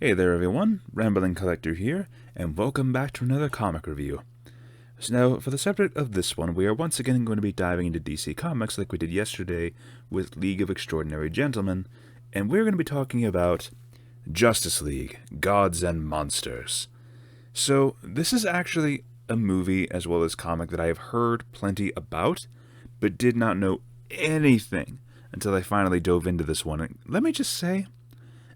Hey there everyone, Rambling Collector here, and welcome back to another comic review. So now, for the subject of this one, we are once again going to be diving into DC Comics like we did yesterday with League of Extraordinary Gentlemen, and we're going to be talking about Justice League, Gods and Monsters. So, this is actually a movie as well as comic that I have heard plenty about, but did not know anything until I finally dove into this one. And let me just say,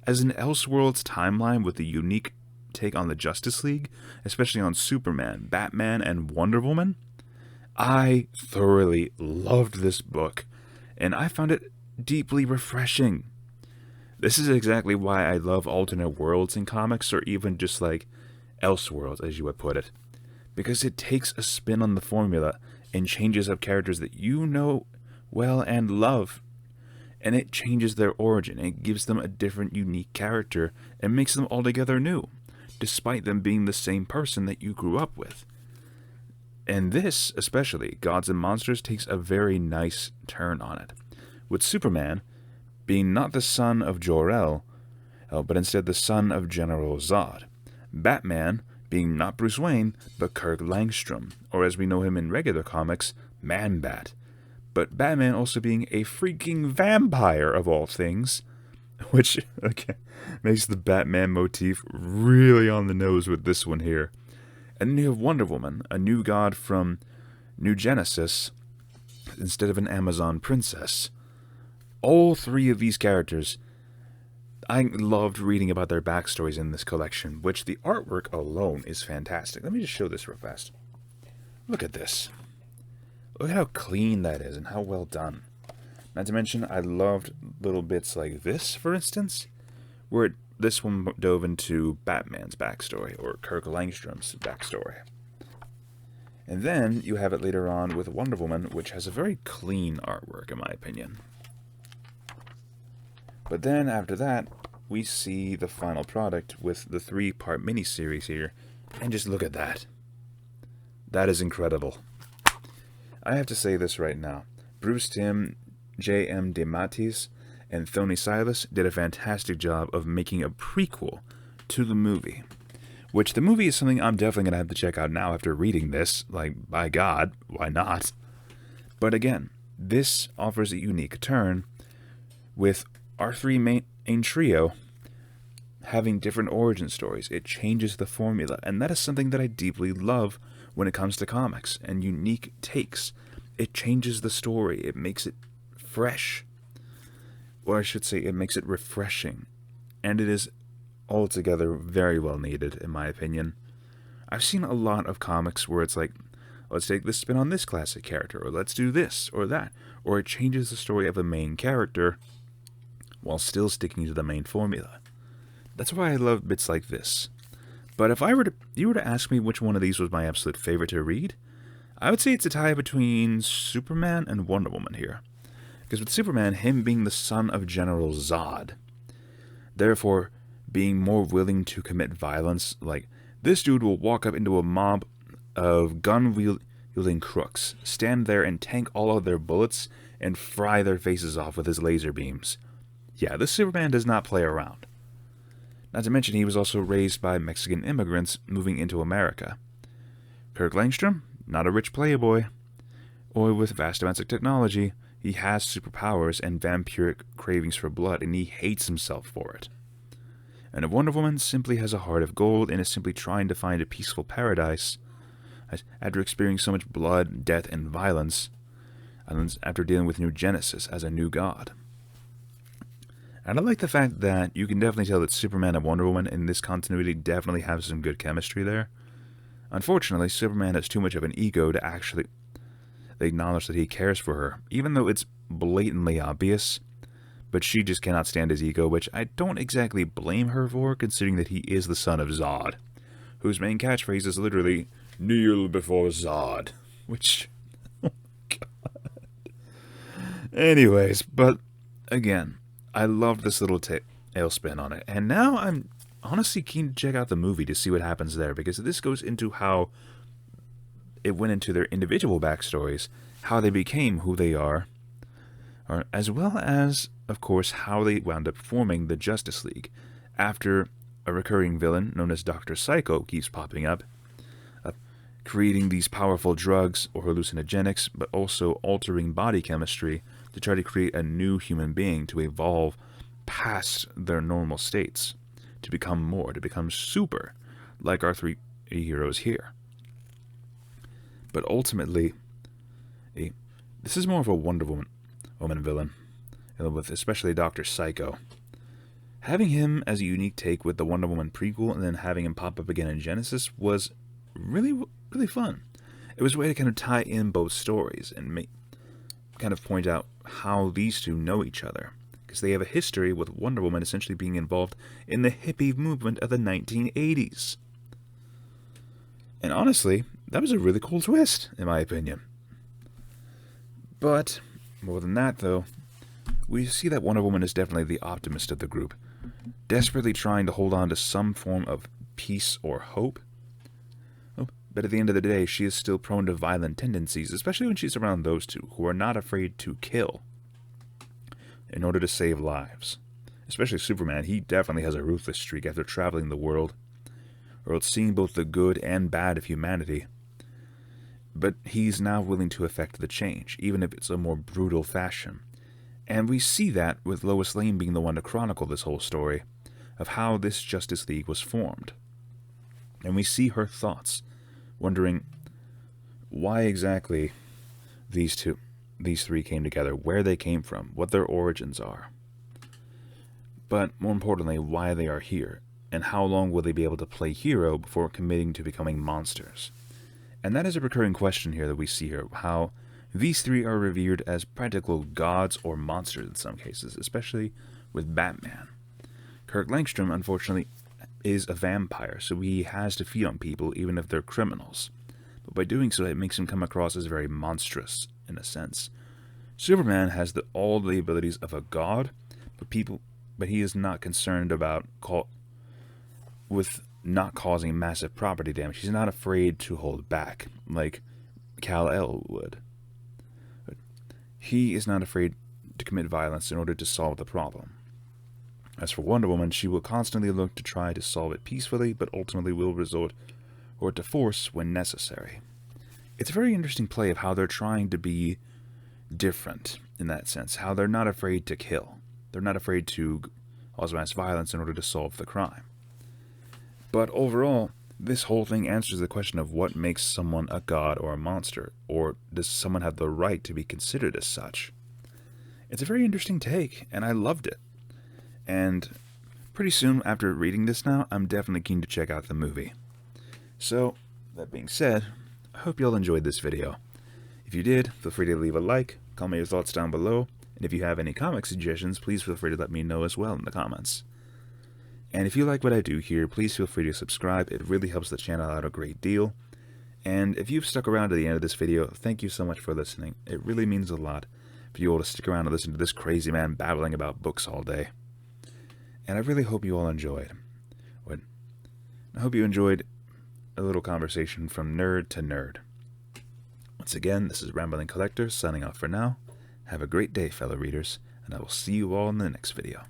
as an Elseworlds timeline with a unique take on the Justice League, especially on Superman, Batman, and Wonder Woman, I thoroughly loved this book, and I found it deeply refreshing. This is exactly why I love alternate worlds in comics, or even just like Elseworlds, as you would put it, because it takes a spin on the formula and changes up characters that you know well and love, and it changes their origin. It gives them a different, unique character and makes them altogether new, despite them being the same person that you grew up with. And this, especially, Gods and Monsters, takes a very nice turn on it, with Superman being not the son of Jor-El, but instead the son of General Zod. Batman being not Bruce Wayne, but Kirk Langstrom, or as we know him in regular comics, Man-Bat. But Batman also being a freaking vampire of all things, which, okay, makes the Batman motif really on the nose with this one here. And then you have Wonder Woman, a new god from New Genesis, instead of an Amazon princess. All three of these characters, I loved reading about their backstories in this collection, which the artwork alone is fantastic. Let me just show this real fast. Look at this. Look at how clean that is and how well done. Not to mention, I loved little bits like this, for instance, where this one dove into Batman's backstory, or Kirk Langstrom's backstory. And then you have it later on with Wonder Woman, which has a very clean artwork, in my opinion. But then after that, we see the final product with the 3-part miniseries here, and just look at that. That is incredible. I have to say this right now. Bruce Timm, J.M. DeMatteis, and Tony Silas did a fantastic job of making a prequel to the movie. Which the movie is something I'm definitely going to have to check out now after reading this. Like, by God, why not? But again, this offers a unique turn with our three main trio having different origin stories. It changes the formula, and that is something that I deeply love when it comes to comics and unique takes. It changes the story. It makes it fresh. Or I should say, it makes it refreshing. And it is altogether very well needed, in my opinion. I've seen a lot of comics where it's like, let's take this spin on this classic character, or let's do this or that. Or it changes the story of a main character while still sticking to the main formula. That's why I love bits like this. But if you were to ask me which one of these was my absolute favorite to read, I would say it's a tie between Superman and Wonder Woman here. Because with Superman, him being the son of General Zod, therefore being more willing to commit violence, like this dude will walk up into a mob of gun-wielding crooks, stand there and tank all of their bullets, and fry their faces off with his laser beams. Yeah, this Superman does not play around. Not to mention, he was also raised by Mexican immigrants moving into America. Kirk Langstrom, not a rich playboy, or with vast amounts of technology. He has superpowers and vampiric cravings for blood, and he hates himself for it. And Wonder Woman simply has a heart of gold and is simply trying to find a peaceful paradise after experiencing so much blood, death, and violence, and after dealing with New Genesis as a new god. And I like the fact that you can definitely tell that Superman and Wonder Woman in this continuity definitely have some good chemistry there. Unfortunately, Superman has too much of an ego to actually acknowledge that he cares for her, even though it's blatantly obvious. But she just cannot stand his ego, which I don't exactly blame her for, considering that he is the son of Zod, whose main catchphrase is literally, "Kneel before Zod," which, oh God. Anyways, but again, I loved this little tailspin on it, and now I'm honestly keen to check out the movie to see what happens there, because this goes into how it went into their individual backstories, how they became who they are, as well as, of course, how they wound up forming the Justice League after a recurring villain known as Dr. Psycho keeps popping up, creating these powerful drugs or hallucinogenics, but also altering body chemistry to try to create a new human being to evolve past their normal states, to become super, like our three heroes here. But ultimately, this is more of a Wonder Woman villain, with especially Dr. Psycho. Having him as a unique take with the Wonder Woman prequel and then having him pop up again in Genesis was really fun. It was a way to kind of tie in both stories and kind of point out how these two know each other, because they have a history with Wonder Woman essentially being involved in the hippie movement of the 1980s. And honestly, that was a really cool twist, in my opinion. But, more than that though, we see that Wonder Woman is definitely the optimist of the group, desperately trying to hold on to some form of peace or hope. But at the end of the day, she is still prone to violent tendencies, especially when she's around those two, who are not afraid to kill in order to save lives. Especially Superman, he definitely has a ruthless streak after traveling the world, or seeing both the good and bad of humanity. But he's now willing to effect the change, even if it's a more brutal fashion. And we see that with Lois Lane being the one to chronicle this whole story of how this Justice League was formed. And we see her thoughts, wondering why exactly these three came together, where they came from, what their origins are. But more importantly, why they are here, and how long will they be able to play hero before committing to becoming monsters. And that is a recurring question here that we see here, how these three are revered as practical gods or monsters in some cases, especially with Batman. Kirk Langstrom, unfortunately, is a vampire, so he has to feed on people even if they're criminals. But by doing so, it makes him come across as very monstrous, in a sense. Superman has all the abilities of a god, but he is not concerned about with not causing massive property damage. He's not afraid to hold back, like Kal-El would. But he is not afraid to commit violence in order to solve the problem. As for Wonder Woman, she will constantly look to try to solve it peacefully, but ultimately will resort to force when necessary. It's a very interesting play of how they're trying to be different in that sense, how they're not afraid to kill. They're not afraid to cause mass violence in order to solve the crime. But overall, this whole thing answers the question of what makes someone a god or a monster, or does someone have the right to be considered as such? It's a very interesting take, and I loved it. And pretty soon after reading this now, I'm definitely keen to check out the movie. So, that being said, I hope you all enjoyed this video. If you did, feel free to leave a like, comment your thoughts down below, and if you have any comic suggestions, please feel free to let me know as well in the comments. And if you like what I do here, please feel free to subscribe. It really helps the channel out a great deal. And if you've stuck around to the end of this video, thank you so much for listening. It really means a lot for you all to stick around and listen to this crazy man babbling about books all day. And I really hope you all enjoyed. I hope you enjoyed a little conversation from nerd to nerd. Once again, this is Rambling Collector signing off for now. Have a great day, fellow readers, and I will see you all in the next video.